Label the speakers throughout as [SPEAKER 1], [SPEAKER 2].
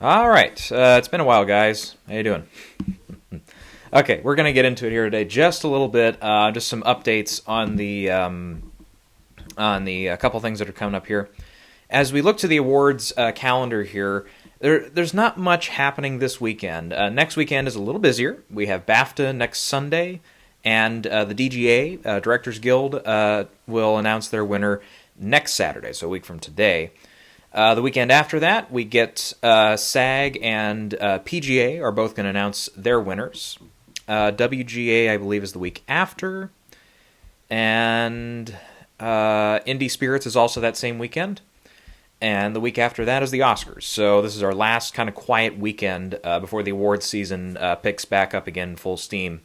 [SPEAKER 1] All right, it's been a while, guys. How you doing? Okay, we're gonna get into it here today, just a little bit, just some updates on the couple things that are coming up here. As we look to the awards calendar here, there's not much happening this weekend. Next weekend is a little busier. We have BAFTA next Sunday, and the DGA Directors Guild will announce their winner next Saturday, so a week from today. The weekend after that, we get SAG and PGA are both going to announce their winners. WGA, I believe, is the week after. And Indie Spirits is also that same weekend. And the week after that is the Oscars. So this is our last kind of quiet weekend before the awards season picks back up again full steam.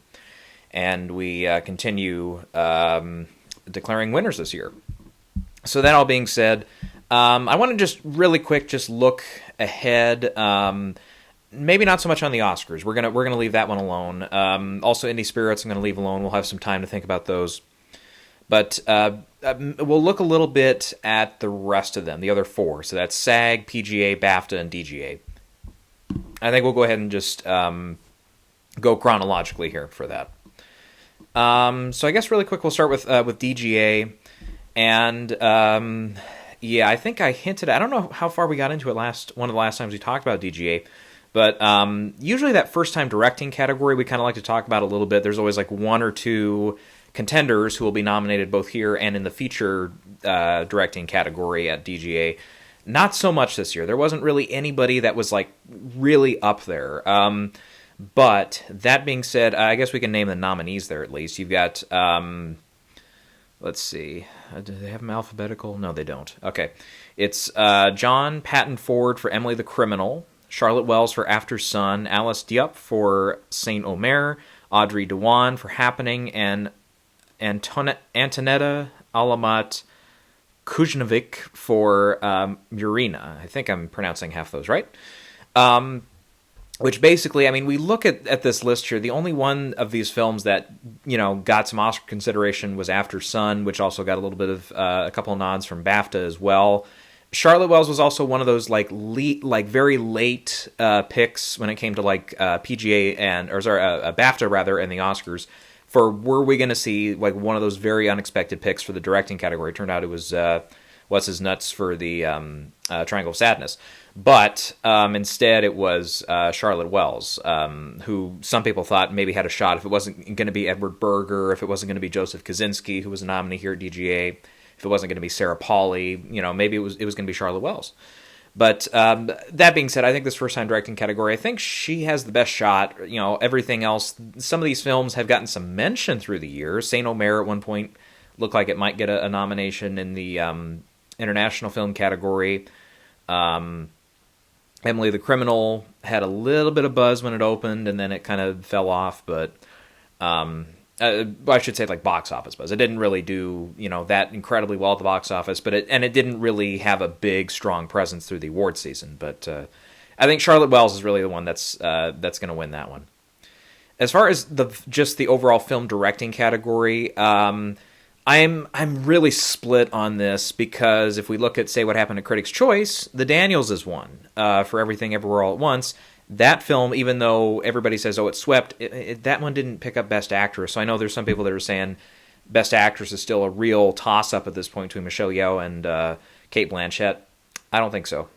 [SPEAKER 1] And we continue declaring winners this year. So that all being said, I want to just really quick just look ahead. Maybe not so much on the Oscars. We're gonna leave that one alone. Also, Indie Spirits I'm gonna leave alone. We'll have some time to think about those. But we'll look a little bit at the rest of them, the other four. So that's SAG, PGA, BAFTA, and DGA. I think we'll go ahead and just go chronologically here for that. So I guess really quick we'll start with DGA. And yeah, I think I hinted. I don't know how far we got into it one of the last times we talked about DGA, but usually that first time directing category we kind of like to talk about a little bit. There's always like one or two contenders who will be nominated both here and in the feature directing category at DGA. Not so much this year. There wasn't really anybody that was like really up there. But that being said, I guess we can name the nominees there at least. You've got. Let's see. Do they have them alphabetical? No, they don't. Okay. It's John Patton Ford for Emily the Criminal, Charlotte Wells for After Sun, Alice Diop for Saint Omer, Audrey Dewan for Happening, and Antonetta Alamat Kuznovic for Murina. I think I'm pronouncing half those right. Which basically, I mean, we look at this list here. The only one of these films that, got some Oscar consideration was After Sun, which also got a little bit of a couple of nods from BAFTA as well. Charlotte Wells was also one of those very late picks when it came to PGA BAFTA rather, and the Oscars. For were we going to see like one of those very unexpected picks for the directing category? It turned out it was What's His Nuts for the Triangle of Sadness. But instead it was Charlotte Wells, who some people thought maybe had a shot if it wasn't going to be Edward Berger, if it wasn't going to be Joseph Kosinski, who was a nominee here at DGA, if it wasn't going to be Sarah Polley, maybe it was going to be Charlotte Wells. But that being said, I think this first-time directing category, I think she has the best shot. Everything else, some of these films have gotten some mention through the years. Saint Omer at one point looked like it might get a nomination in the international film category. Emily the Criminal had a little bit of buzz when it opened, and then it kind of fell off. But I should say like box office buzz. It didn't really do that incredibly well at the box office, but it didn't really have a big strong presence through the award season. But I think Charlotte Wells is really the one that's going to win that one. As far as the overall film directing category, I'm really split on this because if we look at, say, what happened at Critics' Choice, The Daniels is one for Everything Everywhere All at Once. That film, even though everybody says, it swept, that one didn't pick up Best Actress. So I know there's some people that are saying Best Actress is still a real toss-up at this point between Michelle Yeoh and Cate Blanchett. I don't think so.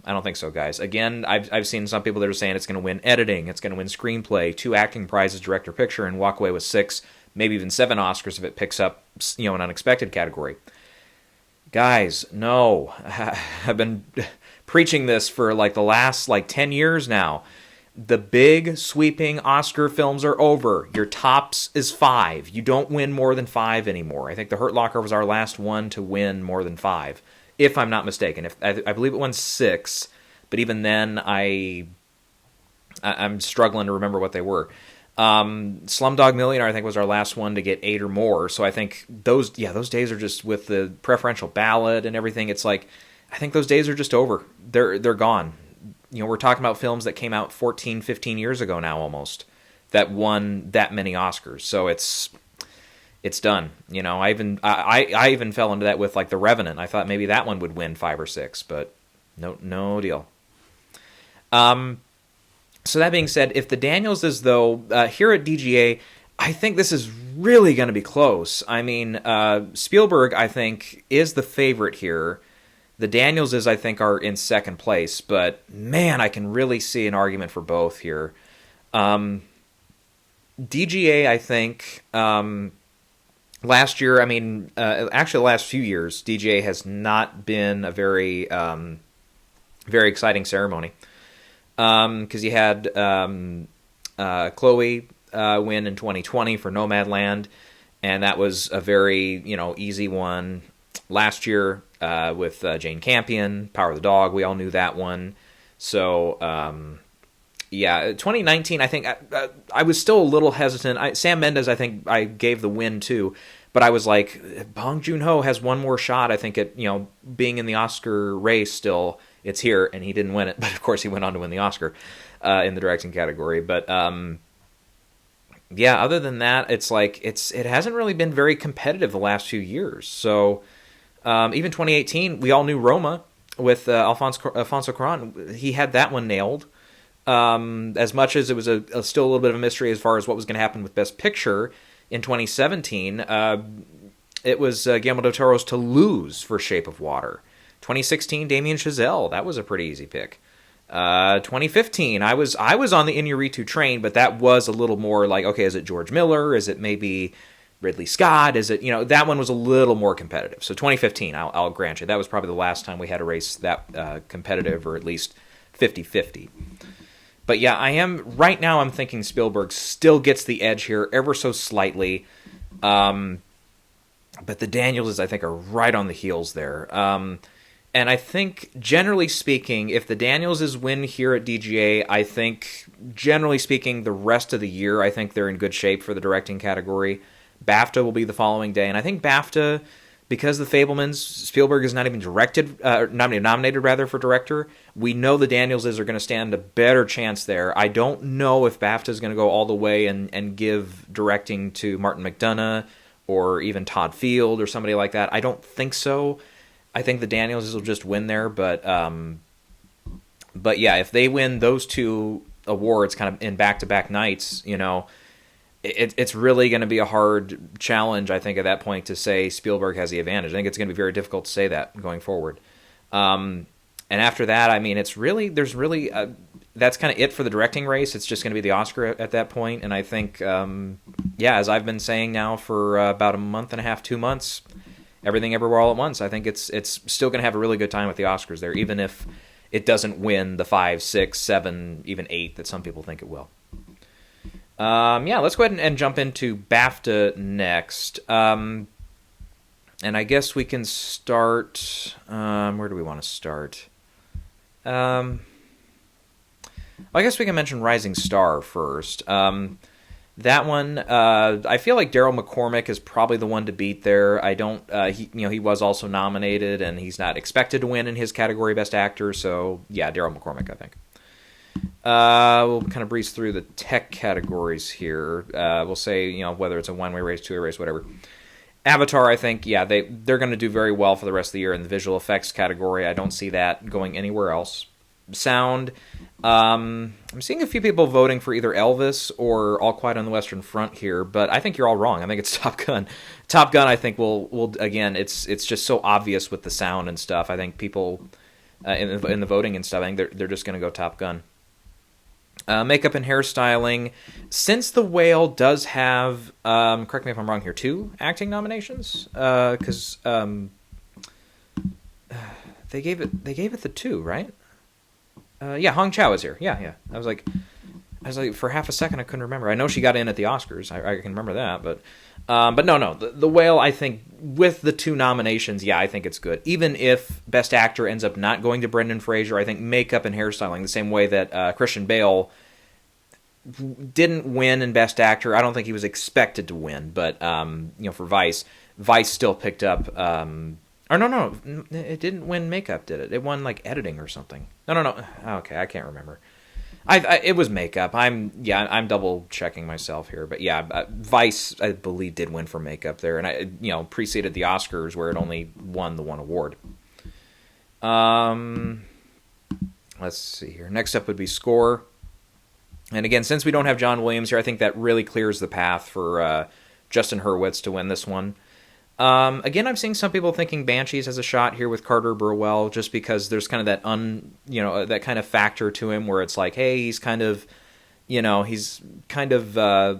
[SPEAKER 1] Guys. Again, I've seen some people that are saying it's going to win editing, it's going to win screenplay, 2 acting prizes, director picture, and walk away with 6, maybe even 7 Oscars if it picks up an unexpected category. Guys, no. I've been preaching this for the last 10 years now. The big sweeping Oscar films are over. Your tops is 5. You don't win more than 5 anymore. I think The Hurt Locker was our last one to win more than 5, if I'm not mistaken. I believe it won 6, but even then I'm struggling to remember what they were. Slumdog Millionaire, I think, was our last one to get 8 or more. So I think those days are just with the preferential ballot and everything. It's I think those days are just over. They're gone. We're talking about films that came out 14, 15 years ago now almost that won that many Oscars. So it's done. I even fell into that with The Revenant. I thought maybe that one would win 5 or 6, but no deal. So that being said, if the Daniels is, though, here at DGA, I think this is really going to be close. I mean, Spielberg, I think, is the favorite here. The Danielses, I think, are in second place. But, man, I can really see an argument for both here. DGA, I think, last year, I mean, actually the last few years, DGA has not been a very exciting ceremony. Because you had Chloe win in 2020 for Nomadland, and that was a very, easy one. Last year with Jane Campion, Power of the Dog, we all knew that one. So, 2019, I think I was still a little hesitant. Sam Mendes, I think I gave the win too, but I was like, Bong Joon-ho has one more shot, I think, at being in the Oscar race still. It's here, and he didn't win it, but of course he went on to win the Oscar in the directing category. But other than that, it's like it hasn't really been very competitive the last few years. So even 2018, we all knew Roma with Alfonso Cuarón. He had that one nailed. As much as it was still a little bit of a mystery as far as what was going to happen with Best Picture in 2017, it was Guillermo del Toro's To Lose for Shape of Water. 2016, Damien Chazelle. That was a pretty easy pick. 2015, I was on the Iñárritu train, but that was a little more like, okay, is it George Miller? Is it maybe Ridley Scott? Is it, that one was a little more competitive. So 2015, I'll grant you, that was probably the last time we had a race that competitive, or at least 50-50. But yeah, right now I'm thinking Spielberg still gets the edge here ever so slightly. But the Danielses, I think, are right on the heels there. And I think, generally speaking, if the Danielses win here at DGA, I think, generally speaking, the rest of the year, I think they're in good shape for the directing category. BAFTA will be the following day. And I think BAFTA, because the Fabelmans, Spielberg is not even nominated for director, we know the Danielses are going to stand a better chance there. I don't know if BAFTA is going to go all the way and give directing to Martin McDonough or even Todd Field or somebody like that. I don't think so. I think the Danielses will just win there, but yeah, if they win those two awards kind of in back-to-back nights, it's really going to be a hard challenge, I think, at that point to say Spielberg has the advantage. I think it's going to be very difficult to say that going forward. And after that, I mean, that's kind of it for the directing race. It's just going to be the Oscar at that point. And I think, as I've been saying now for about a month and a half, 2 months, Everything Everywhere All at Once, I think it's still going to have a really good time with the Oscars there, even if it doesn't win the 5, 6, 7, even 8 that some people think it will. Let's go ahead and jump into BAFTA next. And I guess we can start... where do we want to start? I guess we can mention Rising Star first. That one, I feel like Daryl McCormack is probably the one to beat there. He was also nominated, and he's not expected to win in his category, Best Actor. So yeah, Daryl McCormack, I think. We'll kind of breeze through the tech categories here. We'll say, whether it's a one-way race, two-way race, whatever. Avatar, I think, they're going to do very well for the rest of the year in the visual effects category. I don't see that going anywhere else. Sound, I'm seeing a few people voting for either Elvis or All Quiet on the Western Front here, but I think you're all wrong. I think it's Top Gun. Top Gun, I think, will again, it's just so obvious with the sound and stuff. I think people in the voting and stuff, I think they're just going to go Top Gun. Makeup and hairstyling. Since The Whale does have, correct me if I'm wrong here, 2 acting nominations, because they gave it the 2, right? Hong Chow is here. Yeah. I was like, for half a second I couldn't remember. I know she got in at the Oscars. I can remember that, but no. The Whale, I think, with the 2 nominations, I think it's good. Even if Best Actor ends up not going to Brendan Fraser, I think makeup and hairstyling, the same way that Christian Bale didn't win in Best Actor. I don't think he was expected to win, but for Vice still picked up. No, it didn't win makeup, did it? It won like editing or something. No. Okay, I can't remember. It was makeup. I'm double checking myself here, but Vice, I believe, did win for makeup there, and preceded the Oscars where it only won the 1 award. Let's see here. Next up would be score. And again, since we don't have John Williams here, I think that really clears the path for Justin Hurwitz to win this one. Again, I'm seeing some people thinking Banshees has a shot here with Carter Burwell, just because there's kind of that that kind of factor to him where it's like, hey, he's kind of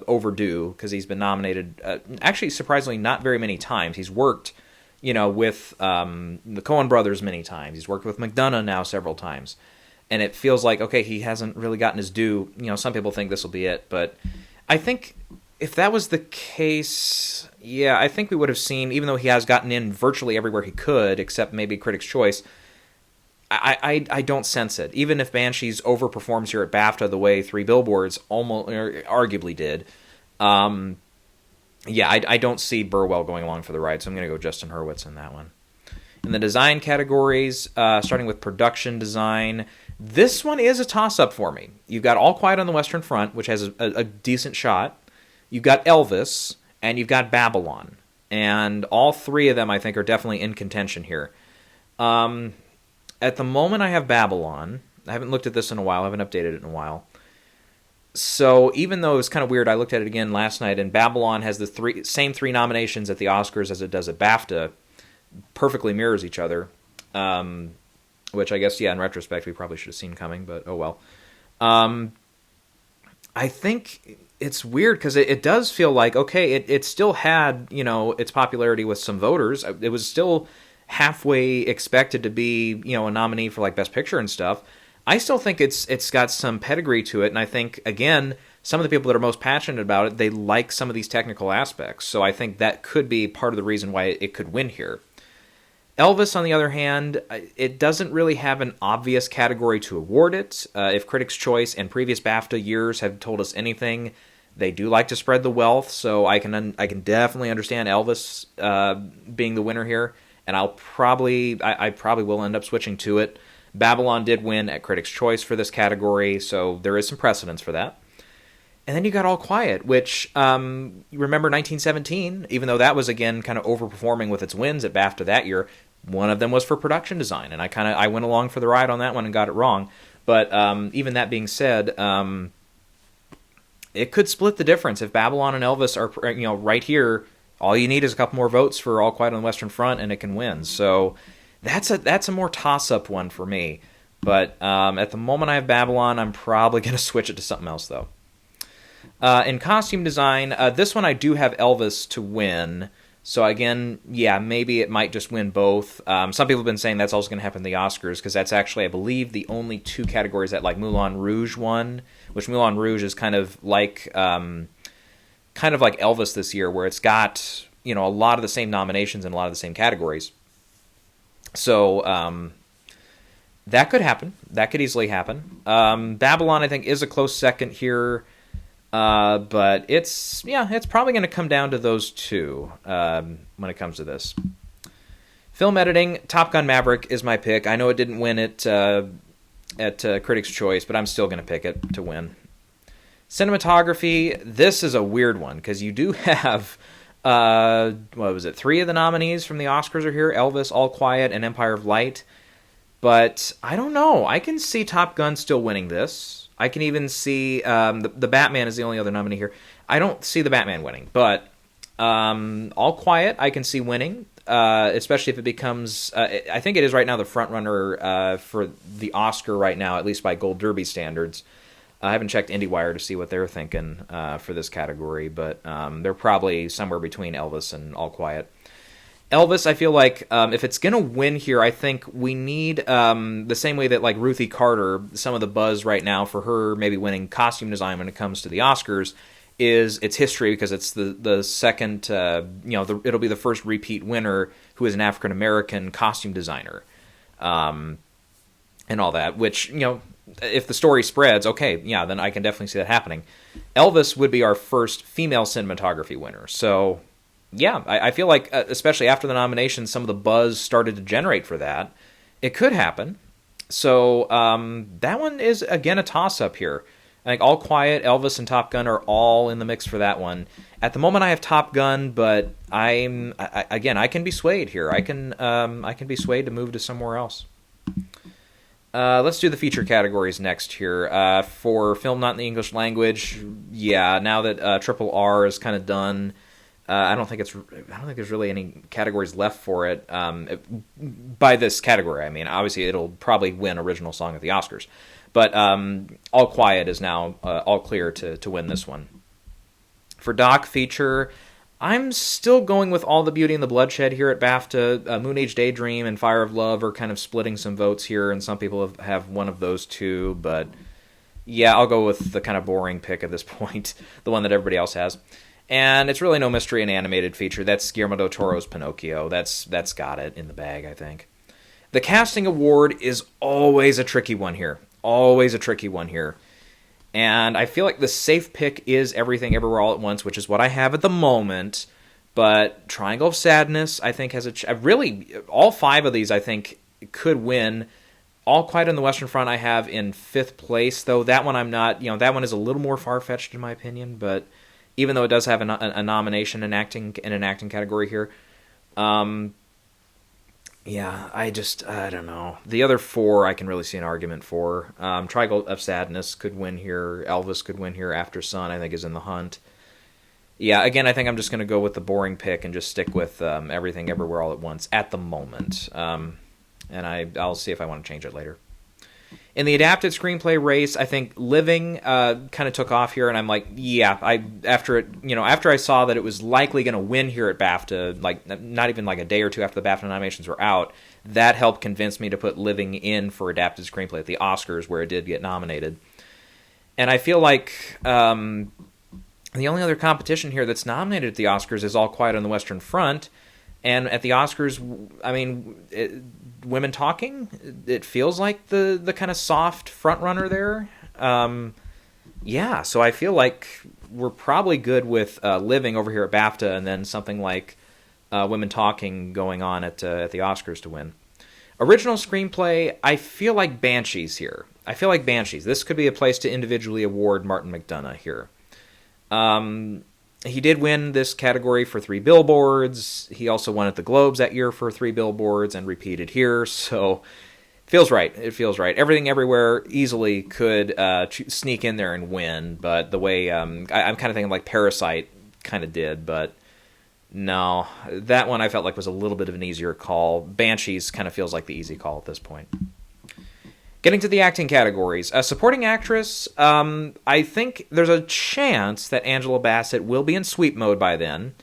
[SPEAKER 1] overdue because he's been nominated. Actually, surprisingly, not very many times. He's worked, with the Coen brothers many times. He's worked with McDonough now several times. And it feels like, okay, he hasn't really gotten his due. Some people think this will be it. But I think if that was the case, yeah, I think we would have seen, even though he has gotten in virtually everywhere he could, except maybe Critics' Choice, I don't sense it. Even if Banshees overperforms here at BAFTA the way Three Billboards almost arguably did, I don't see Burwell going along for the ride, so I'm going to go Justin Hurwitz in that one. In the design categories, starting with production design, this one is a toss-up for me. You've got All Quiet on the Western Front, which has a decent shot. You've got Elvis, and you've got Babylon. And all three of them, I think, are definitely in contention here. At the moment, I have Babylon. I haven't looked at this in a while. I haven't updated it in a while. So even though it was kind of weird, I looked at it again last night, and Babylon has the same three nominations at the Oscars as it does at BAFTA. Perfectly mirrors each other. Which I guess, in retrospect, we probably should have seen coming, but oh well. I think it's weird because it does feel like, okay, it still had, its popularity with some voters. It was still halfway expected to be, a nominee for like Best Picture and stuff. I still think it's got some pedigree to it, and I think, again, some of the people that are most passionate about it, they like some of these technical aspects. So I think that could be part of the reason why it could win here. Elvis, on the other hand, it doesn't really have an obvious category to award it. If Critics' Choice and previous BAFTA years have told us anything, they do like to spread the wealth, so I can definitely understand Elvis being the winner here, and I probably will end up switching to it. Babylon did win at Critics' Choice for this category, so there is some precedence for that. And then you got All Quiet, which, you remember 1917, even though that was, again, kind of overperforming with its wins at BAFTA that year, one of them was for production design, and I went along for the ride on that one and got it wrong. But even that being said, it could split the difference. If Babylon and Elvis are, right here, all you need is a couple more votes for All Quiet on the Western Front, and it can win. So that's a more toss-up one for me. But at the moment I have Babylon, I'm probably going to switch it to something else, though. In costume design, this one I do have Elvis to win. So again, maybe it might just win both. Some people have been saying that's also going to happen in the Oscars, because that's actually, I believe, the only two categories that like Moulin Rouge won, which Moulin Rouge is kind of like Elvis this year, where it's got a lot of the same nominations in a lot of the same categories. So that could happen. That could easily happen. Babylon, I think, is a close second here. But it's probably going to come down to those two when it comes to this. Film editing, Top Gun Maverick is my pick. I know it didn't win it at Critics' Choice, but I'm still going to pick it to win. Cinematography, this is a weird one, because you do have, three of the nominees from the Oscars are here, Elvis, All Quiet, and Empire of Light. But I don't know. I can see Top Gun still winning this. I can even see the Batman is the only other nominee here. I don't see the Batman winning, but All Quiet I can see winning, especially if it becomes. I think it is right now the front runner for the Oscar right now, at least by Gold Derby standards. I haven't checked IndieWire to see what they're thinking for this category, but they're probably somewhere between Elvis and All Quiet. Elvis, I feel like if it's going to win here, I think we need the same way that like Ruthie Carter, some of the buzz right now for her maybe winning costume design when it comes to the Oscars is its history, because it's the second, it'll be the first repeat winner who is an African-American costume designer and all that, which, if the story spreads, okay, then I can definitely see that happening. Elvis would be our first female cinematography winner, so... I feel like, especially after the nomination, some of the buzz started to generate for that. It could happen. So that one is, again, a toss-up here. I think All Quiet, Elvis, and Top Gun are all in the mix for that one. At the moment, I have Top Gun, but I can be swayed here. I can be swayed to move to somewhere else. Let's do the feature categories next here. For film not in the English language, yeah, now that Triple R is kind of done, I don't think there's really any categories left for it. By this category, I mean, obviously it'll probably win original song at the Oscars, but All Quiet is now all clear to win this one. For doc feature, I'm still going with All the Beauty and the Bloodshed here at BAFTA. Moon Age Daydream and Fire of Love are kind of splitting some votes here, and some people have one of those two. But yeah, I'll go with the kind of boring pick at this point, the one that everybody else has. And it's really no mystery in animated feature. That's Guillermo del Toro's Pinocchio. That's got it in the bag, I think. The casting award is always a tricky one here. Always a tricky one here. And I feel like the safe pick is Everything Everywhere All at Once, which is what I have at the moment. But Triangle of Sadness, I think, has really, all five of these, I think, could win. All Quiet on the Western Front I have in 5th place, though that one I'm not, that one is a little more far-fetched in my opinion, but even though it does have a nomination in an acting category here. Yeah, I don't know. The other 4 I can really see an argument for. Triangle of Sadness could win here. Elvis could win here. After Sun, I think, is in the hunt. Yeah, again, I think I'm just going to go with the boring pick and just stick with Everything Everywhere All at Once at the moment. And I'll see if I want to change it later. In the adapted screenplay race, I think Living kind of took off here, and I'm like, yeah. After I saw that it was likely going to win here at BAFTA, like not even like a day or two after the BAFTA nominations were out, that helped convince me to put Living in for adapted screenplay at the Oscars, where it did get nominated. And I feel like the only other competition here that's nominated at the Oscars is All Quiet on the Western Front. And at the Oscars, I mean, Women Talking, it feels like the kind of soft front runner there. Yeah, so I feel like we're probably good with Living over here at BAFTA, and then something like Women Talking going on at the Oscars to win. Original screenplay, I feel like Banshees here. This could be a place to individually award Martin McDonough here. He did win this category for Three Billboards. He also won at the Globes that year for Three Billboards and repeated here. So it feels right. Everything Everywhere easily could sneak in there and win. But the way I'm kind of thinking like Parasite kind of did. But no, that one I felt like was a little bit of an easier call. Banshees kind of feels like the easy call at this point. Getting to the acting categories. Supporting actress, I think there's a chance that Angela Bassett will be in sweep mode by then.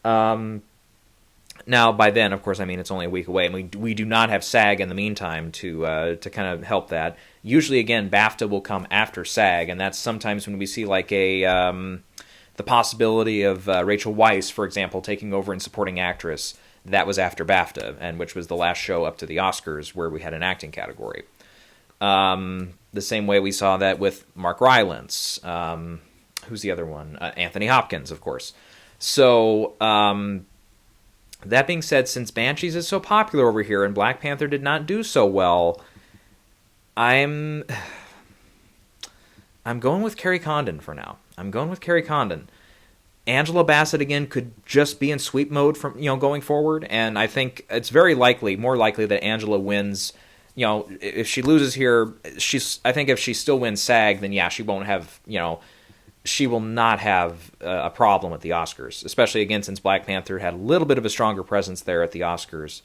[SPEAKER 1] Now, by then, of course, I mean it's only a week away, and we do not have SAG in the meantime to kind of help that. Usually, again, BAFTA will come after SAG, and that's sometimes when we see like the possibility of Rachel Weisz, for example, taking over in supporting actress. That was after BAFTA, and which was the last show up to the Oscars where we had an acting category. The same way we saw that with Mark Rylance. Who's the other one? Anthony Hopkins, of course. So, that being said, since Banshees is so popular over here and Black Panther did not do so well, I'm going with Kerry Condon for now. Angela Bassett, again, could just be in sweep mode from going forward, and I think it's more likely that Angela wins. If she loses here, I think if she still wins SAG, then yeah, she will not have a problem at the Oscars, especially again since Black Panther had a little bit of a stronger presence there at the Oscars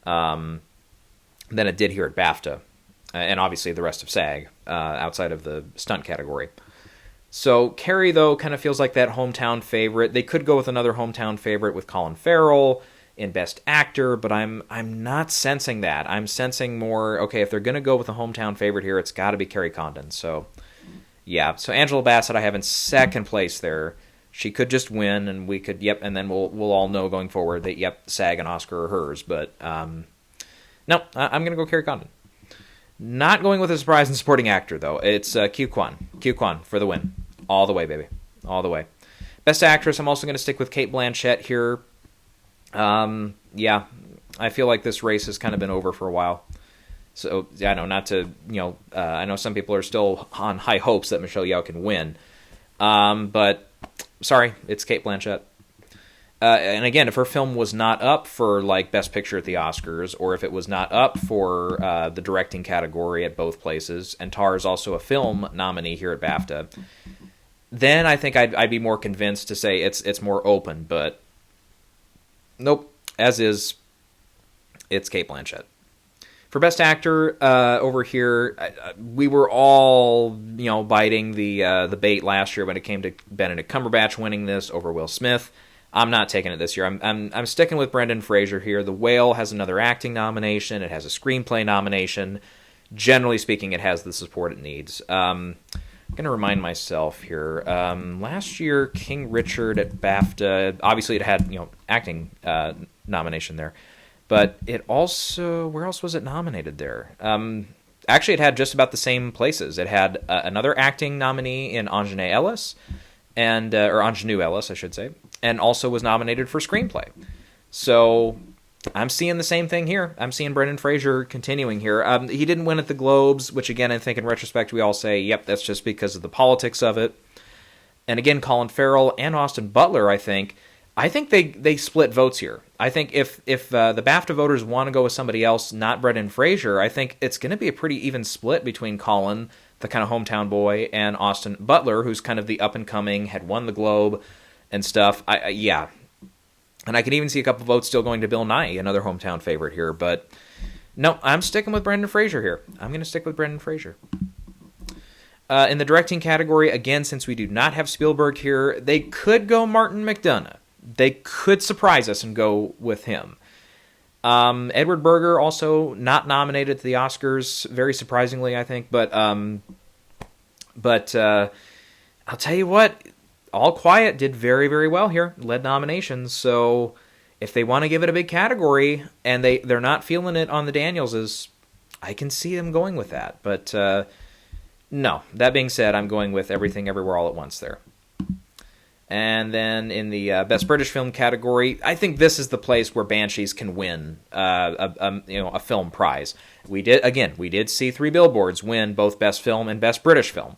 [SPEAKER 1] than it did here at BAFTA, and obviously the rest of SAG outside of the stunt category. So Carrie, though, kind of feels like that hometown favorite. They could go with another hometown favorite with Colin Farrell in Best Actor, but I'm not sensing that. I'm sensing more, okay, if they're going to go with a hometown favorite here, it's got to be Kerry Condon. So, yeah. So Angela Bassett I have in 2nd place there. She could just win, and we could, and then we'll all know going forward that, SAG and Oscar are hers. But, no, I'm going to go Kerry Condon. Not going with a surprise in supporting actor, though. It's Q Kwan. Q Kwan for the win. All the way, baby. All the way. Best Actress, I'm also going to stick with Cate Blanchett here. Yeah, I feel like this race has kind of been over for a while. So, yeah, I know not to, I know some people are still on high hopes that Michelle Yeoh can win. But, sorry, it's Cate Blanchett. and again, if her film was not up for like Best Picture at the Oscars, or if it was not up for the directing category at both places, and Tar is also a film nominee here at BAFTA, then I think I'd be more convinced to say it's more open. But nope, as is, it's Cate Blanchett. For Best Actor, over here, we were all biting the bait last year when it came to Benedict Cumberbatch winning this over Will Smith. I'm not taking it this year. I'm sticking with Brendan Fraser here. The Whale has another acting nomination. It has a screenplay nomination. Generally speaking, it has the support it needs. I'm going to remind myself here. Last year, King Richard at BAFTA, obviously it had acting nomination there. But it also, where else was it nominated there? Actually, it had just about the same places. It had another acting nominee in Anjanou Ellis, or Anjanou Ellis, I should say, and also was nominated for screenplay. So I'm seeing the same thing here. I'm seeing Brendan Fraser continuing here. He didn't win at the Globes, which again, I think in retrospect, we all say, yep, that's just because of the politics of it. And again, Colin Farrell and Austin Butler, I think they split votes here. I think if the BAFTA voters want to go with somebody else, not Brendan Fraser, I think it's going to be a pretty even split between Colin, the kind of hometown boy, and Austin Butler, who's kind of the up-and-coming, had won the Globe and stuff. Yeah. And I can even see a couple votes still going to Bill Nighy, another hometown favorite here. But no, I'm sticking with Brendan Fraser here. I'm going to stick with Brendan Fraser. In the directing category, again, since we do not have Spielberg here, they could go Martin McDonough. They could surprise us and go with him. Edward Berger also not nominated to the Oscars, very surprisingly, I think. But I'll tell you what, All Quiet did very, very well here, led nominations. So if they want to give it a big category and they're not feeling it on the Danielses, I can see them going with that. But no, that being said, I'm going with Everything Everywhere All at Once there. And then in the Best British Film category, I think this is the place where Banshees can win a film prize. We did see Three Billboards win both Best Film and Best British Film.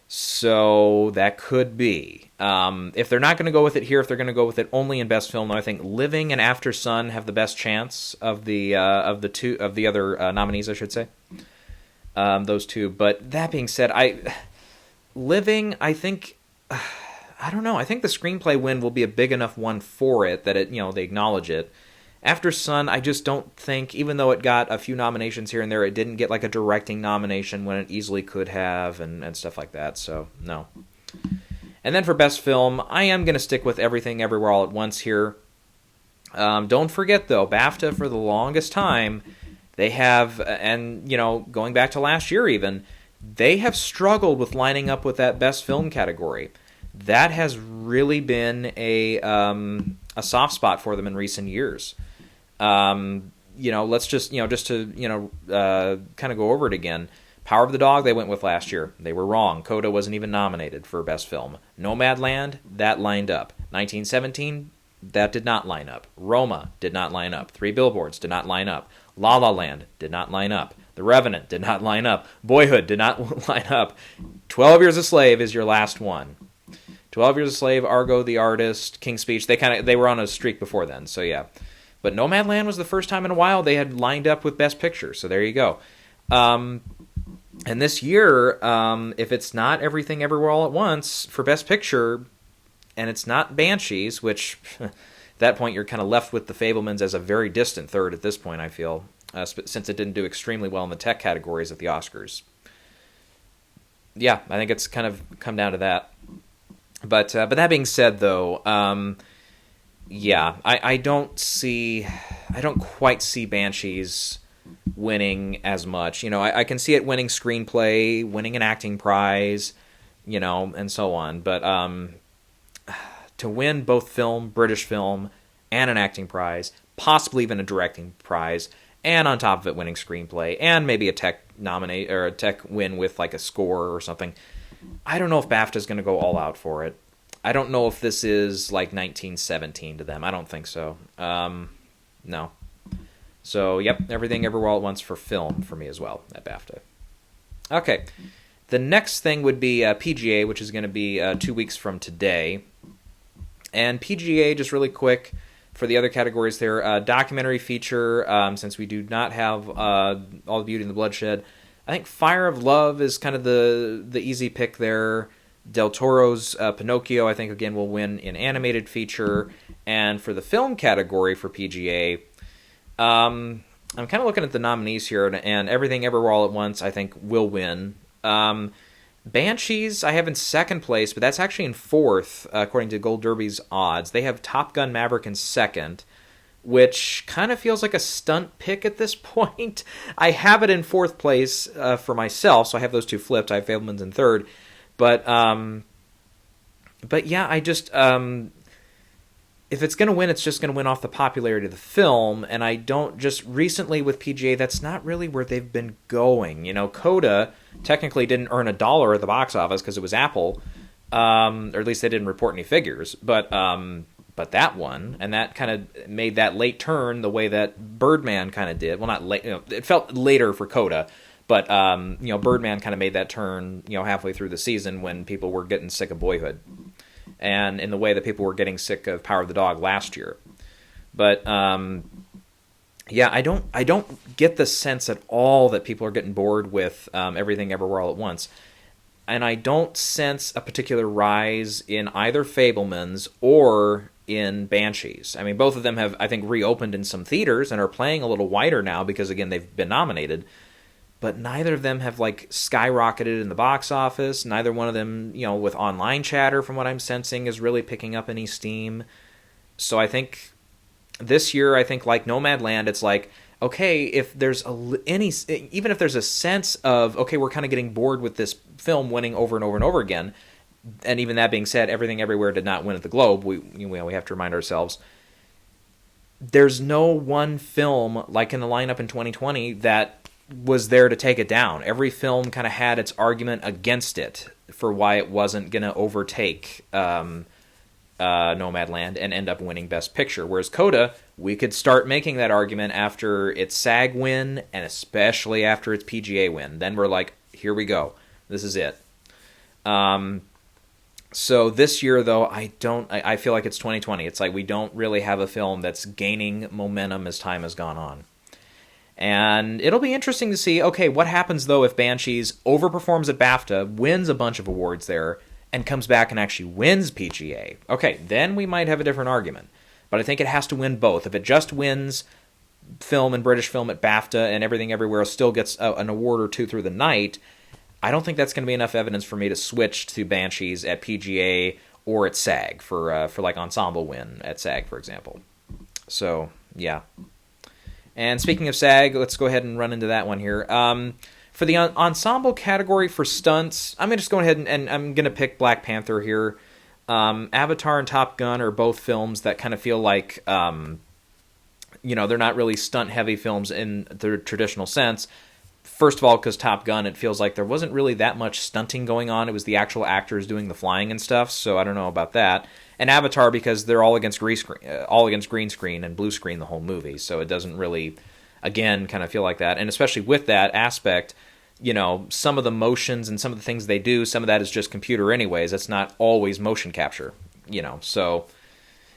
[SPEAKER 1] So that could be. If they're not going to go with it here, if they're going to go with it only in Best Film, then I think Living and After Sun have the best chance of the other nominees, I should say. Those two. But that being said, Living, I think. I don't know. I think the screenplay win will be a big enough one for it that they acknowledge it. After Sun, I just don't think, even though it got a few nominations here and there, it didn't get like a directing nomination when it easily could have and stuff like that. So, no. And then for Best Film, I am going to stick with Everything Everywhere All at Once here. Don't forget, though, BAFTA for the longest time, they have, and, going back to last year even, they have struggled with lining up with that Best Film category. That has really been a soft spot for them in recent years. Let's just to kind of go over it again. Power of the Dog they went with last year. They were wrong. Coda wasn't even nominated for Best Film. Nomadland, that lined up. 1917, that did not line up. Roma did not line up. Three Billboards did not line up. La La Land did not line up. The Revenant did not line up. Boyhood did not line up. 12 Years a Slave is your last one. 12 Years a Slave, Argo, The Artist, King's Speech, they were on a streak before then, so yeah. But Nomadland was the first time in a while they had lined up with Best Picture, so there you go. And this year, if it's not Everything Everywhere All at Once for Best Picture, and it's not Banshees, which at that point you're kind of left with The Fabelmans as a very distant third at this point, I feel, since it didn't do extremely well in the tech categories at the Oscars. Yeah, I think it's kind of come down to that. But that being said, though, I don't quite see Banshees winning as much. I can see it winning screenplay, winning an acting prize, and so on. But to win both film, British film, and an acting prize, possibly even a directing prize, and on top of it winning screenplay, and maybe a tech nominate or a tech win with like a score or something. I don't know if BAFTA's going to go all out for it. I don't know if this is like 1917 to them. I don't think so. No. So, yep, Everything Everywhere All at Once for film for me as well at BAFTA. Okay. The next thing would be PGA, which is going to be 2 weeks from today. And PGA, just really quick, for the other categories there, documentary feature, since we do not have All the Beauty and the Bloodshed. I think Fire of Love is kind of the easy pick there. Del Toro's Pinocchio, I think, again, will win in animated feature. And for the film category for PGA, I'm kind of looking at the nominees here, and Everything Everywhere All at Once, I think, will win. Banshees, I have in second place, but that's actually in fourth, according to Gold Derby's odds. They have Top Gun Maverick in second, which kind of feels like a stunt pick at this point. I have it in fourth place for myself, so I have those two flipped. I have Fabelmans in third. But yeah, I just... if it's going to win, it's just going to win off the popularity of the film, and I don't just recently with PGA, that's not really where they've been going. You know, Coda technically didn't earn $1 at the box office because it was Apple, or at least they didn't report any figures, but that won, and that kind of made that late turn the way that Birdman kind of did. Well, not late, it felt later for Coda, but Birdman kind of made that turn, halfway through the season when people were getting sick of Boyhood. And in the way that people were getting sick of Power of the Dog last year. But yeah, I don't get the sense at all that people are getting bored with Everything Everywhere All at Once. And I don't sense a particular rise in either Fabelmans or in Banshees. I mean, both of them have, I think, reopened in some theaters and are playing a little wider now because, again, they've been nominated. But neither of them have, skyrocketed in the box office. Neither one of them, with online chatter, from what I'm sensing, is really picking up any steam. So I think this year, like Nomadland, it's like, okay, if there's even if there's a sense of, okay, we're kind of getting bored with this film winning over and over and over again, and even that being said, Everything Everywhere did not win at the Globe. We have to remind ourselves. There's no one film, like in the lineup in 2020, that was there to take it down. Every film kind of had its argument against it for why it wasn't going to overtake Nomadland and end up winning Best Picture. Whereas Coda, we could start making that argument after its SAG win and especially after its PGA win. Then we're like, here we go. This is it. So this year, though, I feel like it's 2020. It's like we don't really have a film that's gaining momentum as time has gone on. And it'll be interesting to see, okay, what happens, though, if Banshees overperforms at BAFTA, wins a bunch of awards there, and comes back and actually wins PGA. Okay, then we might have a different argument. But I think it has to win both. If it just wins film and British film at BAFTA and Everything Everywhere still gets an award or two through the night, I don't think that's going to be enough evidence for me to switch to Banshees at PGA or at SAG for ensemble win at SAG, for example. So, yeah. And speaking of SAG, let's go ahead and run into that one here. For the ensemble category for stunts, I'm going to just go ahead and I'm going to pick Black Panther here. Avatar and Top Gun are both films that kind of feel like, they're not really stunt-heavy films in the traditional sense. First of all, because Top Gun, it feels like there wasn't really that much stunting going on. It was the actual actors doing the flying and stuff, so I don't know about that. And Avatar, because they're all against green screen and blue screen the whole movie, so it doesn't really, again, kind of feel like that. And especially with that aspect, some of the motions and some of the things they do, some of that is just computer anyways. It's not always motion capture, So,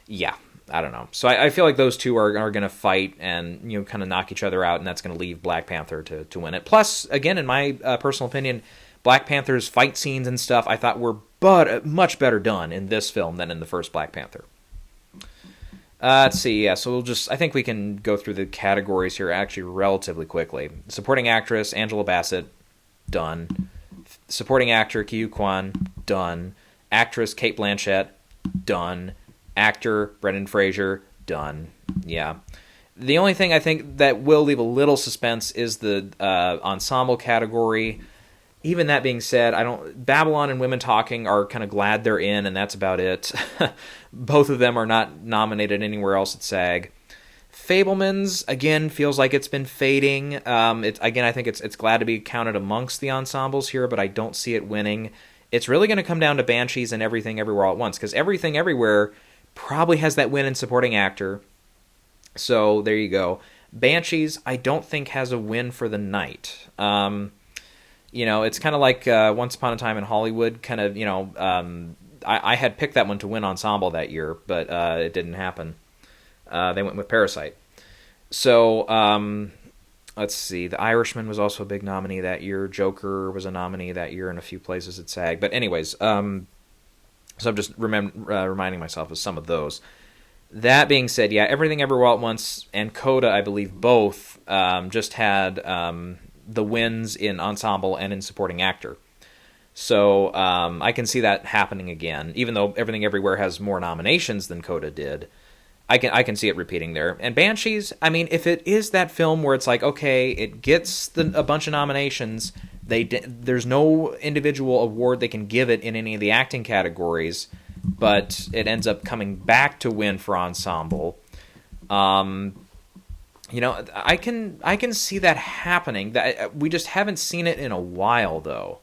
[SPEAKER 1] yeah, I don't know. So I feel like those two are going to fight and, kind of knock each other out, and that's going to leave Black Panther to win it. Plus, again, in my personal opinion, Black Panther's fight scenes and stuff I thought were much better done in this film than in the first Black Panther. Let's see, yeah, so I think we can go through the categories here actually relatively quickly. Supporting actress, Angela Bassett, done. Supporting actor, Ke Kwan, done. Actress, Cate Blanchett, done. Actor, Brendan Fraser, done. Yeah. The only thing I think that will leave a little suspense is the ensemble category. Even that being said, Babylon and Women Talking are kind of glad they're in, and that's about it. Both of them are not nominated anywhere else at SAG. Fabelmans, again, feels like it's been fading. I think it's glad to be counted amongst the ensembles here, but I don't see it winning. It's really going to come down to Banshees and Everything Everywhere All at Once, because Everything Everywhere probably has that win in supporting actor. So there you go. Banshees, I don't think has a win for the night. It's kind of like Once Upon a Time in Hollywood, kind of, I had picked that one to win ensemble that year, but it didn't happen. They went with Parasite. So let's see. The Irishman was also a big nominee that year. Joker was a nominee that year in a few places at SAG. But anyways, so I'm just reminding myself of some of those. That being said, yeah, Everything Everywhere All at Once and Coda, I believe, both just had the wins in ensemble and in supporting actor. So I can see that happening again, even though Everything Everywhere has more nominations than Coda did. I can see it repeating there. And Banshees, I mean, if it is that film where it's like, okay, it gets a bunch of nominations, there's no individual award they can give it in any of the acting categories, but it ends up coming back to win for ensemble. I can see that happening. That we just haven't seen it in a while, though.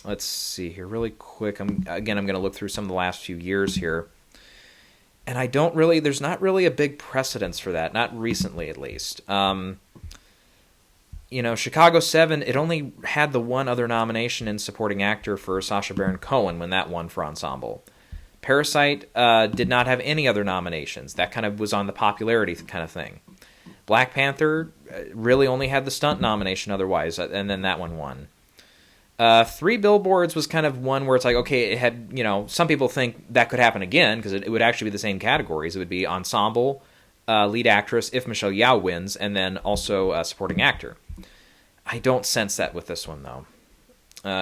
[SPEAKER 1] Let's see here really quick. I'm going to look through some of the last few years here. And there's not really a big precedence for that, not recently at least. Chicago 7, it only had the one other nomination in supporting actor for Sacha Baron Cohen when that won for ensemble. Parasite did not have any other nominations. That kind of was on the popularity kind of thing. Black Panther really only had the stunt nomination otherwise, and then that one won. Three Billboards was kind of one where it's like, okay, it had, some people think that could happen again because it would actually be the same categories. It would be ensemble, lead actress if Michelle Yeoh wins, and then also supporting actor. I don't sense that with this one, though.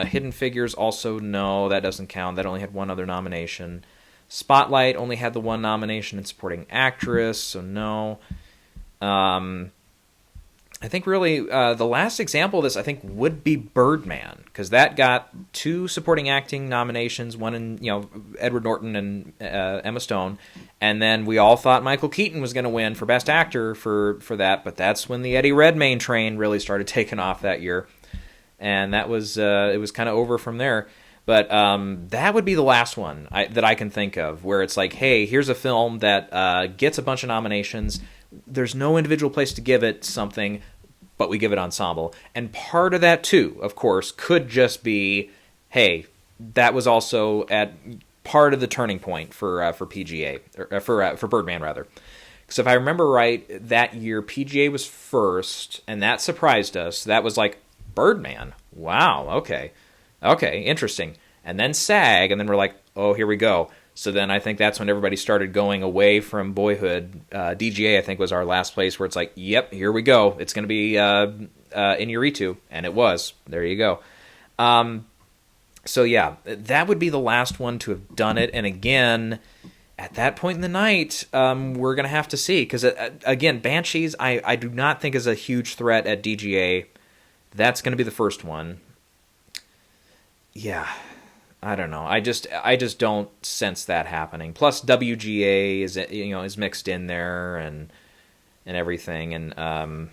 [SPEAKER 1] Hidden Figures also, no, that doesn't count. That only had one other nomination. Spotlight only had the one nomination in supporting actress, so no. I think really the last example of this, I think, would be Birdman, because that got 2 supporting acting nominations, one in Edward Norton and Emma Stone, and then we all thought Michael Keaton was going to win for Best Actor for that, but that's when the Eddie Redmayne train really started taking off that year, and that was it was kind of over from there. But that would be the last one that I can think of, where it's like, hey, here's a film that gets a bunch of nominations. There's no individual place to give it something, but we give it ensemble. And part of that, too, of course, could just be, hey, that was also at part of the turning point for PGA, or for Birdman, rather. Because if I remember right, that year PGA was first, and that surprised us. That was like, Birdman? Wow, okay, interesting. And then SAG, and then we're like, oh, here we go. So then I think that's when everybody started going away from Boyhood. DGA, I think, was our last place where it's like, yep, here we go. It's going to be Inarritu, and it was. There you go. So yeah, that would be the last one to have done it. And again, at that point in the night, we're going to have to see. Because, again, Banshees, I do not think is a huge threat at DGA. That's going to be the first one. Yeah, I don't know. I just don't sense that happening. Plus, WGA is mixed in there and everything, and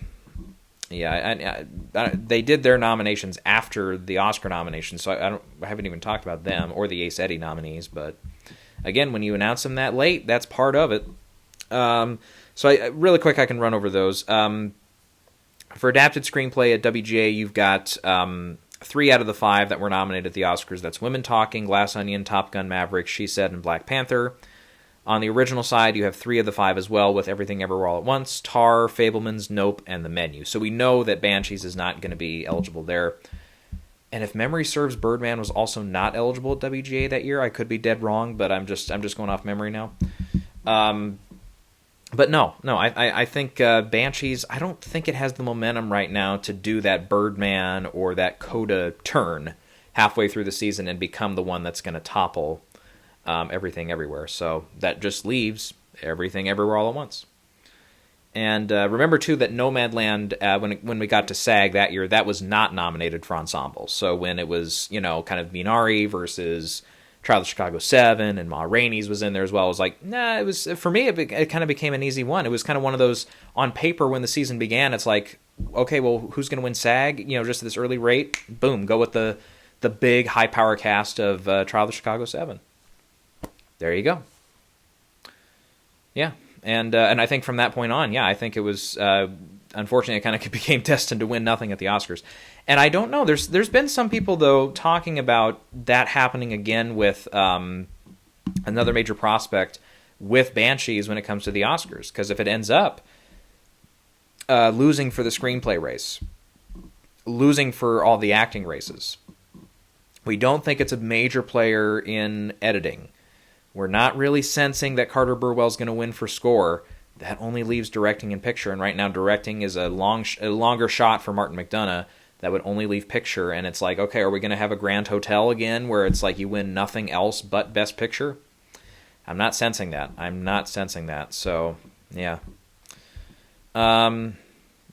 [SPEAKER 1] they did their nominations after the Oscar nominations, so I haven't even talked about them or the Ace Eddie nominees. But again, when you announce them that late, that's part of it. So really quick, I can run over those. For adapted screenplay at WGA, you've got 3 out of the 5 that were nominated at the Oscars. That's Women Talking, Glass Onion, Top Gun Maverick, She Said, and Black Panther. On the original side, you have 3 of the 5 as well, with Everything Everywhere All at Once, Tar, Fabelmans, Nope, and The Menu. So we know that Banshees is not going to be eligible there. And if memory serves, Birdman was also not eligible at WGA that year. I could be dead wrong, but I'm just going off memory now. But no, I think Banshees, I don't think it has the momentum right now to do that Birdman or that Coda turn halfway through the season and become the one that's going to topple Everything Everywhere. So that just leaves Everything Everywhere All at Once. And remember, too, that Nomadland, when we got to SAG that year, that was not nominated for ensemble. So when it was, kind of Minari versus Trial of Chicago 7, and Ma Rainey's was in there as well. I was like, nah, it was, for me, it kind of became an easy one. It was kind of one of those, on paper, when the season began, it's like, okay, well, who's going to win SAG? Just at this early rate, boom, go with the big, high-power cast of Trial of Chicago 7. There you go. Yeah, and I think from that point on, yeah, I think it was unfortunately, it kind of became destined to win nothing at the Oscars. And I don't know. There's been some people, though, talking about that happening again with another major prospect with Banshees when it comes to the Oscars. Because if it ends up losing for the screenplay race, losing for all the acting races, we don't think it's a major player in editing. We're not really sensing that Carter Burwell's going to win for score. That only leaves directing and picture, and right now directing is a longer shot for Martin McDonough. That would only leave picture, and it's like, okay, are we going to have a Grand Hotel again where it's like you win nothing else but Best Picture? I'm not sensing that. So, yeah.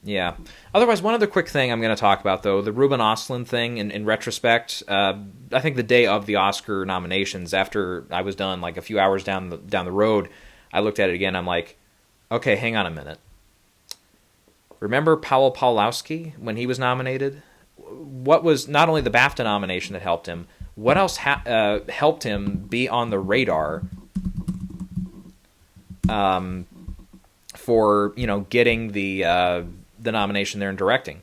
[SPEAKER 1] Yeah. Otherwise, one other quick thing I'm going to talk about, though, the Ruben Östlund thing, in retrospect, I think the day of the Oscar nominations, after I was done, like a few hours down the road, I looked at it again, I'm like, okay, hang on a minute. Remember Powell Pawlowski when he was nominated? What was not only the BAFTA nomination that helped him, what else helped him be on the radar for getting the nomination there in directing?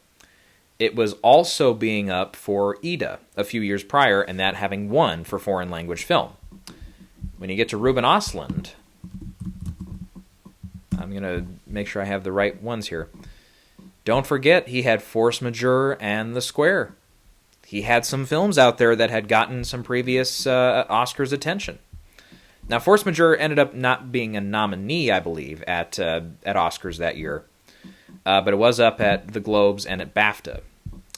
[SPEAKER 1] It was also being up for Ida a few years prior, and that having won for foreign language film. When you get to Ruben Östlund, I'm going to make sure I have the right ones here. Don't forget, he had Force Majeure and The Square. He had some films out there that had gotten some previous Oscars attention. Now, Force Majeure ended up not being a nominee, I believe, at Oscars that year. But it was up at the Globes and at BAFTA,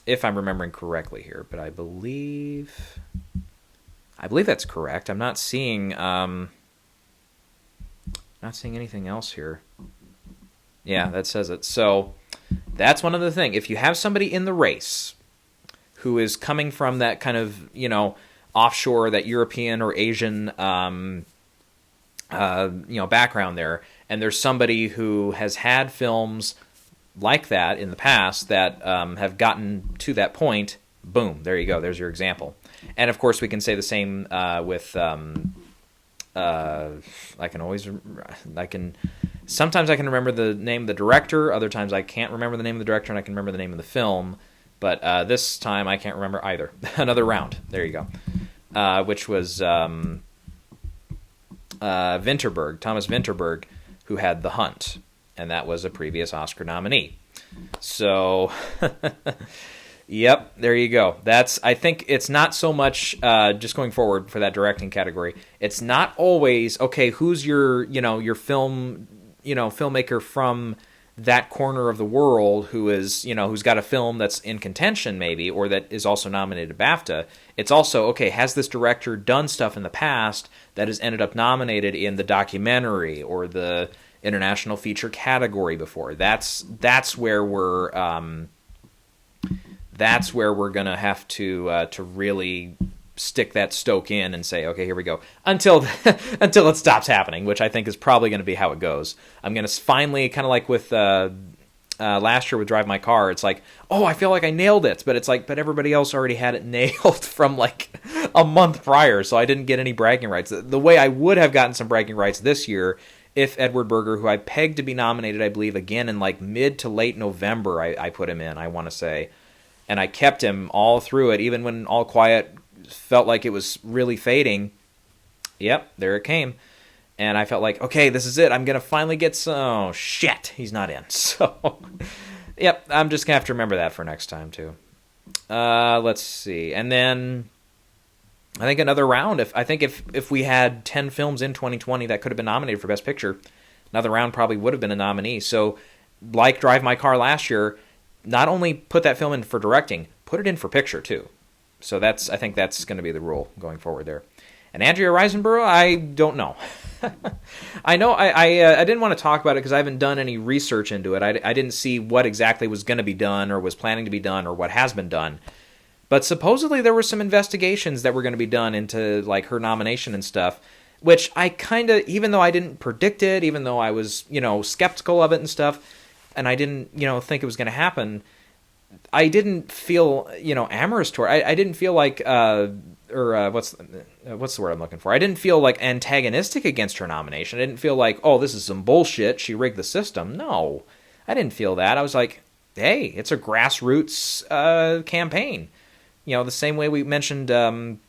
[SPEAKER 1] if I'm remembering correctly here. But I believe that's correct. I'm not seeing anything else here. Yeah, that says it. So that's one other thing. If you have somebody in the race who is coming from that kind of, offshore, that European or Asian, background there, and there's somebody who has had films like that in the past that have gotten to that point, boom, there you go. There's your example. And, of course, we can say the same with... Sometimes I can remember the name of the director. Other times I can't remember the name of the director, and I can remember the name of the film. But this time I can't remember either. Another Round. There you go. Which was Vinterberg, Thomas Vinterberg, who had The Hunt. And that was a previous Oscar nominee. So, yep, there you go. I think it's not so much, just going forward for that directing category, it's not always, okay, who's your film, filmmaker from that corner of the world who is, who's got a film that's in contention maybe, or that is also nominated to BAFTA. It's also, okay, has this director done stuff in the past that has ended up nominated in the documentary or the international feature category before? That's where we're gonna have to really stick that stoke in and say, okay, here we go, until it stops happening, which I think is probably going to be how it goes. I'm going to finally, kind of like with last year with Drive My Car, it's like, oh, I feel like I nailed it, but it's like, but everybody else already had it nailed from like a month prior, so I didn't get any bragging rights. The way I would have gotten some bragging rights this year, if Edward Berger, who I pegged to be nominated, I believe, again in like mid to late November, I put him in, I want to say, and I kept him all through it, even when All Quiet felt like it was really fading. Yep, there it came. And I felt like, okay, this is it. I'm going to finally get some... Oh, shit, he's not in. So, yep, I'm just going to have to remember that for next time, too. Let's see. And then, I think another round. If we had 10 films in 2020 that could have been nominated for Best Picture, another round probably would have been a nominee. So, like Drive My Car last year, not only put that film in for directing, put it in for picture, too. So I think that's going to be the rule going forward there. And Andrea Riseborough, I don't know. I know I didn't want to talk about it because I haven't done any research into it. I didn't see what exactly was going to be done or was planning to be done or what has been done. But supposedly there were some investigations that were going to be done into like her nomination and stuff, which I kind of, even though I didn't predict it, even though I was, skeptical of it and stuff, and I didn't, think it was going to happen, I didn't feel, amorous toward. I didn't feel like, what's the word I'm looking for? I didn't feel like antagonistic against her nomination. I didn't feel like, oh, this is some bullshit. She rigged the system. No, I didn't feel that. I was like, hey, it's a grassroots campaign. The same way we mentioned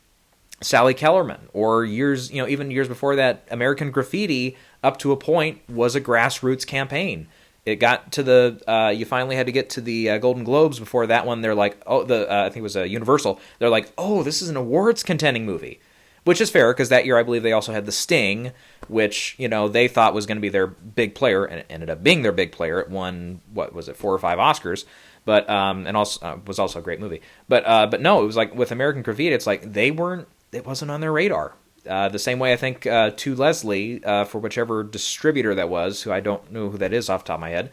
[SPEAKER 1] Sally Kellerman, or even years before that, American Graffiti, up to a point, was a grassroots campaign. It got to you finally had to get to the Golden Globes before that one. They're like, I think it was Universal. They're like, oh, this is an awards contending movie, which is fair because that year I believe they also had The Sting, which they thought was going to be their big player, and it ended up being their big player. It won 4 or 5 Oscars, but and also was also a great movie. But no, it was like with American Graffiti, it's like it wasn't on their radar. The same way I think To Leslie, for whichever distributor that was, who I don't know who that is off the top of my head,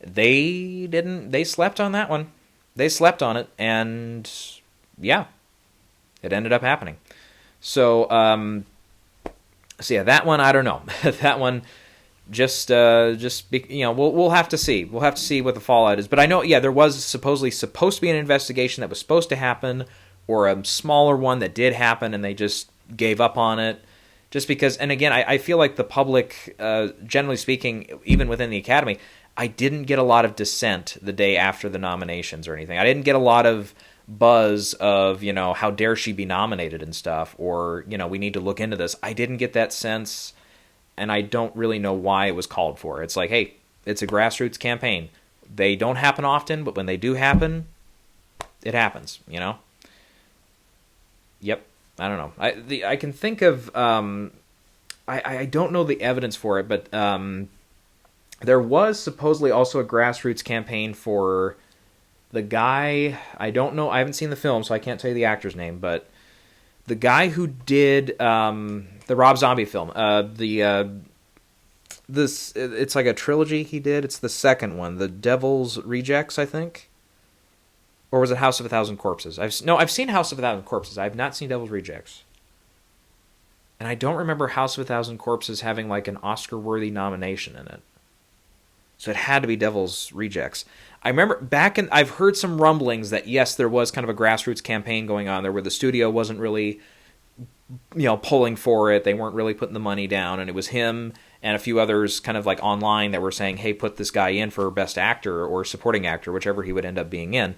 [SPEAKER 1] they slept on that one. They slept on it, and yeah, it ended up happening. So yeah, that one, I don't know. That one, we'll have to see. We'll have to see what the fallout is. But I know, yeah, there was supposed to be an investigation that was supposed to happen, or a smaller one that did happen, and they just gave up on it. Just because, and again, I feel like the public, generally speaking, even within the Academy, I didn't get a lot of dissent the day after the nominations or anything. I didn't get a lot of buzz of, how dare she be nominated and stuff, or, we need to look into this. I didn't get that sense, and I don't really know why it was called for. It's like, hey, it's a grassroots campaign. They don't happen often, but when they do happen, it happens, Yep. I don't know. I can think of, I don't know the evidence for it, but there was supposedly also a grassroots campaign for the guy, I don't know, I haven't seen the film, so I can't tell you the actor's name, but the guy who did the Rob Zombie film, it's like a trilogy he did. It's the second one, The Devil's Rejects, I think. Or was it House of a Thousand Corpses? I've seen House of a Thousand Corpses. I have not seen Devil's Rejects. And I don't remember House of a Thousand Corpses having like an Oscar-worthy nomination in it. So it had to be Devil's Rejects. I remember I've heard some rumblings that yes, there was kind of a grassroots campaign going on there where the studio wasn't really, pulling for it. They weren't really putting the money down, and it was him and a few others kind of like online that were saying, hey, put this guy in for Best Actor or Supporting Actor, whichever he would end up being in.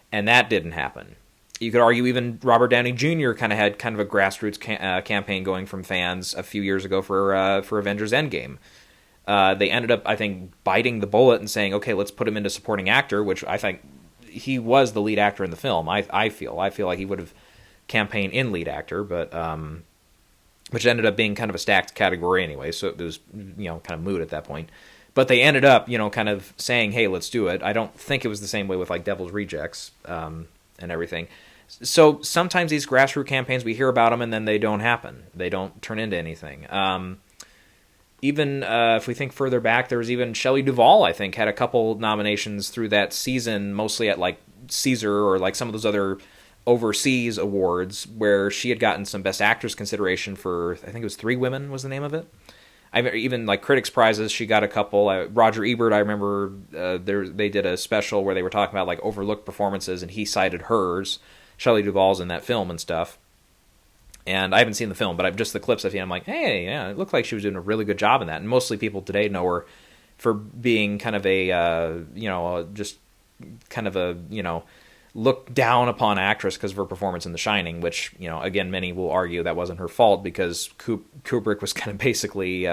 [SPEAKER 1] And that didn't happen. You could argue even Robert Downey Jr. kind of had kind of a grassroots campaign going from fans a few years ago for Avengers Endgame. They ended up, I think, biting the bullet and saying, okay, let's put him into supporting actor, which I think he was the lead actor in the film. I feel like he would have campaigned in lead actor, but which ended up being kind of a stacked category anyway, so it was kind of moot at that point. But they ended up, kind of saying, hey, let's do it. I don't think it was the same way with, like, Devil's Rejects and everything. So sometimes these grassroots campaigns, we hear about them, and then they don't happen. They don't turn into anything. Even if we think further back, there was even Shelley Duvall, I think, had a couple nominations through that season, mostly at, like, Caesar or, like, some of those other overseas awards, where she had gotten some Best Actress consideration for, I think it was Three Women was the name of it. Even like critics' prizes, she got a couple. Roger Ebert, I remember they did a special where they were talking about like overlooked performances, and he cited hers. Shelley Duvall's in that film and stuff. And I haven't seen the film, but just the clips I've seen, I'm like, hey, yeah, it looked like she was doing a really good job in that. And mostly people today know her for being kind of a, just kind of a, looked down upon actress because of her performance in The Shining, which, again, many will argue that wasn't her fault because Kubrick was kind of basically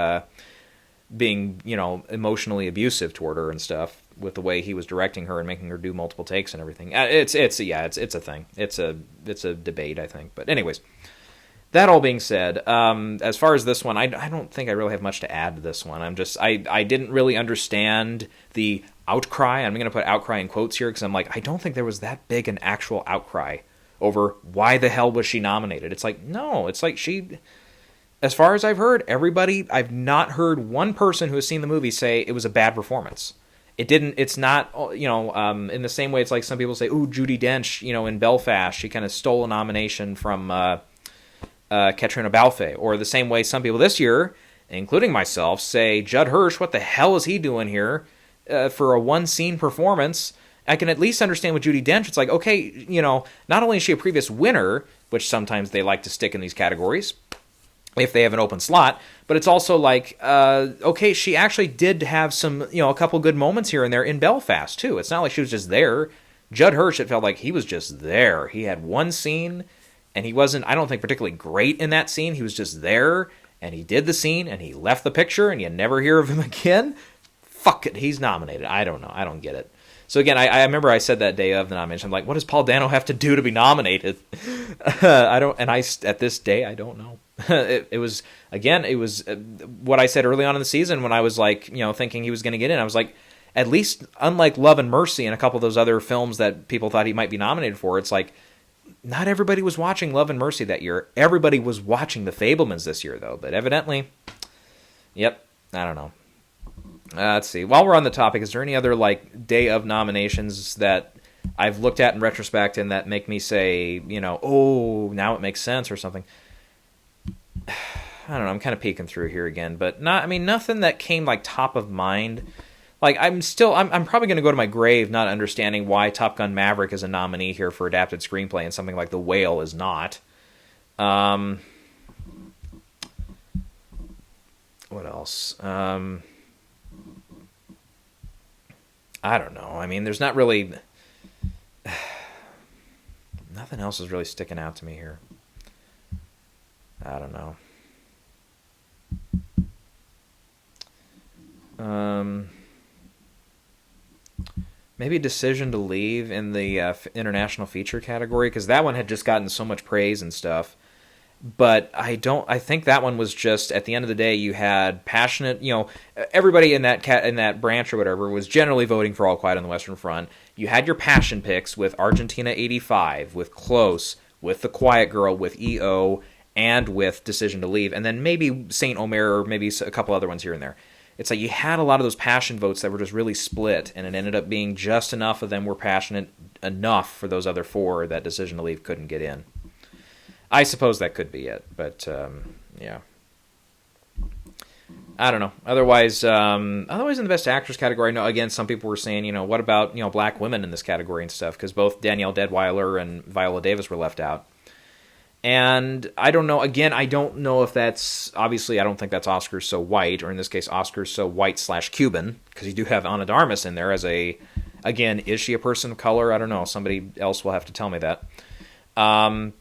[SPEAKER 1] being, emotionally abusive toward her and stuff with the way he was directing her and making her do multiple takes and everything. It's a thing. It's a debate, I think. But anyways, that all being said, as far as this one, I don't think I really have much to add to this one. I didn't really understand the outcry. I'm going to put outcry in quotes here because I'm like, I don't think there was that big an actual outcry over why the hell was she nominated. It's like, no, it's like as far as I've heard, I've not heard one person who has seen the movie say it was a bad performance. It's not, in the same way it's like some people say, ooh, Judi Dench, in Belfast, she kind of stole a nomination from Katrina Balfe. Or the same way some people this year, including myself, say, Judd Hirsch, what the hell is he doing here? For a one-scene performance. I can at least understand with Judi Dench. It's like, okay, not only is she a previous winner, which sometimes they like to stick in these categories, if they have an open slot. But it's also like, okay, she actually did have some, a couple good moments here and there in Belfast, too. It's not like she was just there. Judd Hirsch, it felt like he was just there. He had one scene, and he wasn't, I don't think, particularly great in that scene. He was just there, and he did the scene, and he left the picture, and you never hear of him again. Fuck it, he's nominated. I don't know. I don't get it. So again, I remember I said that day of the nomination, I'm like, what does Paul Dano have to do to be nominated? At this day, I don't know. It was what I said early on in the season when I was like, thinking he was going to get in. I was like, at least unlike Love and Mercy and a couple of those other films that people thought he might be nominated for, it's like, not everybody was watching Love and Mercy that year. Everybody was watching The Fabelmans this year, though. But evidently, yep, I don't know. Let's see. While we're on the topic, is there any other day of nominations that I've looked at in retrospect and that make me say, oh, now it makes sense or something? I don't know. I'm kind of peeking through here again, but nothing that came top of mind. I'm probably going to go to my grave not understanding why Top Gun Maverick is a nominee here for adapted screenplay and something like The Whale is not. What else? I don't know. There's not really... Nothing else is really sticking out to me here. I don't know. Maybe Decision to Leave in the international feature category, because that one had just gotten so much praise and stuff. But I think that one was just, at the end of the day, you had passionate, everybody in that branch or whatever was generally voting for All Quiet on the Western Front. You had your passion picks with Argentina 85, with Close, with The Quiet Girl, with EO, and with Decision to Leave, and then maybe Saint Omer or maybe a couple other ones here and there. It's like you had a lot of those passion votes that were just really split, and it ended up being just enough of them were passionate enough for those other four that Decision to Leave couldn't get in. I suppose that could be it, but yeah. I don't know. Otherwise in the Best Actress category, no. Again, some people were saying, what about black women in this category and stuff? Because both Danielle Deadwyler and Viola Davis were left out. And I don't know. Again, I don't know if that's obviously. I don't think that's Oscars So White, or in this case, Oscars So White/Cuban, because you do have Ana de Armas in there as a. Again, is she a person of color? I don't know. Somebody else will have to tell me that. And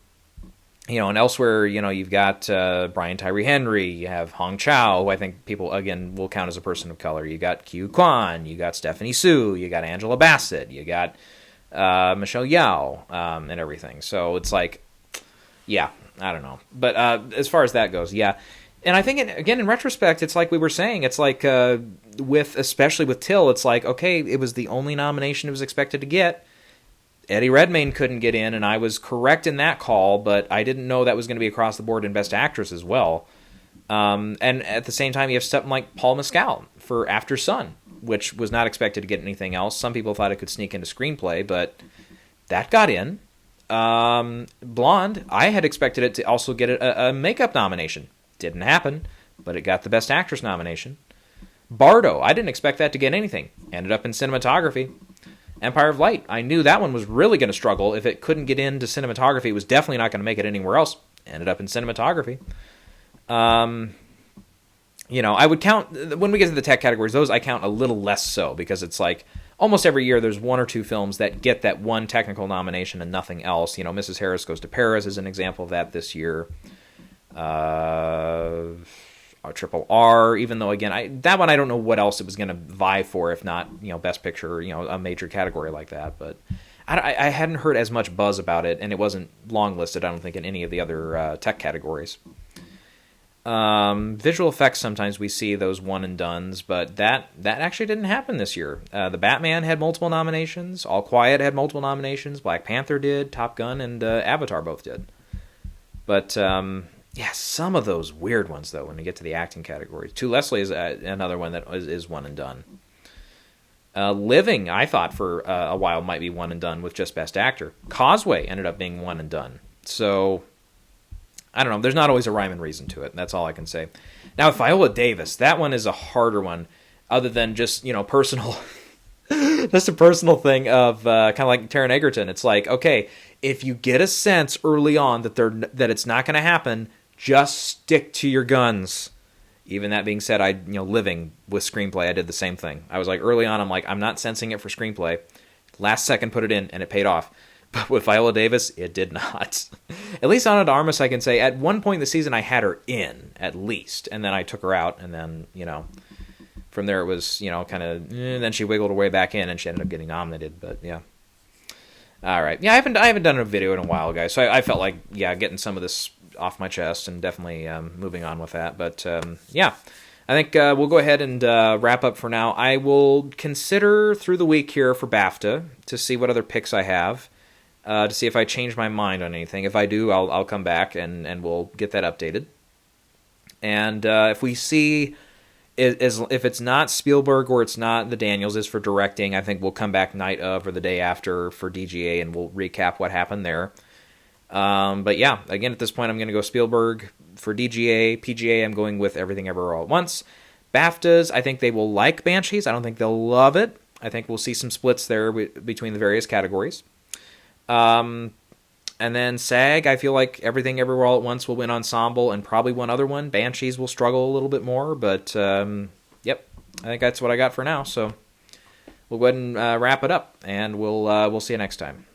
[SPEAKER 1] elsewhere, you've got Brian Tyree Henry, you have Hong Chow, who I think people, again, will count as a person of color. You got Q Kwan, you got Stephanie Sue, you got Angela Bassett, you got Michelle Yeoh, and everything. So it's like, yeah, I don't know. But as far as that goes, yeah. And I think, again, in retrospect, it's like we were saying, it's like, especially with Till, it's like, okay, it was the only nomination it was expected to get. Eddie Redmayne couldn't get in, and I was correct in that call, but I didn't know that was going to be across the board in Best Actress as well. And at the same time, you have something like Paul Mescal for After Sun, which was not expected to get anything else. Some people thought it could sneak into screenplay, but that got in. Blonde, I had expected it to also get a makeup nomination. Didn't happen, but it got the Best Actress nomination. Bardo, I didn't expect that to get anything. Ended up in cinematography. Empire of Light, I knew that one was really going to struggle. If it couldn't get into cinematography, it was definitely not going to make it anywhere else. Ended up in cinematography. I would count, when we get to the tech categories, those I count a little less so, because it's like almost every year there's one or two films that get that one technical nomination and nothing else. Mrs. Harris Goes to Paris is an example of that this year. Triple R, even though, again, that one I don't know what else it was going to vie for, if not, Best Picture, a major category like that. But I hadn't heard as much buzz about it, and it wasn't long listed, I don't think, in any of the other tech categories. Visual effects, sometimes we see those one and dones, but that actually didn't happen this year. The Batman had multiple nominations, All Quiet had multiple nominations, Black Panther did, Top Gun and Avatar both did. But yeah, some of those weird ones, though, when we get to the acting categories. To Leslie is another one that is one and done. Living, I thought for a while might be one and done with just Best Actor. Causeway ended up being one and done. So, I don't know. There's not always a rhyme and reason to it. That's all I can say. Now, with Viola Davis, that one is a harder one, other than just, personal... just a personal thing of kind of like Taron Egerton. It's like, okay, if you get a sense early on that it's not going to happen, just stick to your guns. Even that being said, living with screenplay, I did the same thing. I was like, early on, I'm like, I'm not sensing it for screenplay. Last second, put it in, and it paid off. But with Viola Davis, it did not. At least Ana de Armas, I can say, at one point in the season, I had her in, at least. And then I took her out, and then, from there it was, kind of, then she wiggled her way back in, and she ended up getting nominated, but yeah. All right. Yeah, I haven't done a video in a while, guys, so I felt like, getting some of this off my chest and definitely moving on with that. But, yeah, I think we'll go ahead and wrap up for now. I will consider through the week here for BAFTA to see what other picks I have. To see if I change my mind on anything. If I do, I'll come back and we'll get that updated. And if we see, if it's not Spielberg or it's not the Daniels, is for directing, I think we'll come back night of or the day after for DGA and we'll recap what happened there. But yeah, again, at this point, I'm going to go Spielberg for DGA. PGA, I'm going with Everything Everywhere All at Once. BAFTAs, I think they will like Banshees. I don't think they'll love it. I think we'll see some splits there between the various categories. And then SAG, I feel like Everything Everywhere All at Once will win Ensemble and probably one other one. Banshees will struggle a little bit more, but yep, I think that's what I got for now. So we'll go ahead and wrap it up, and we'll see you next time.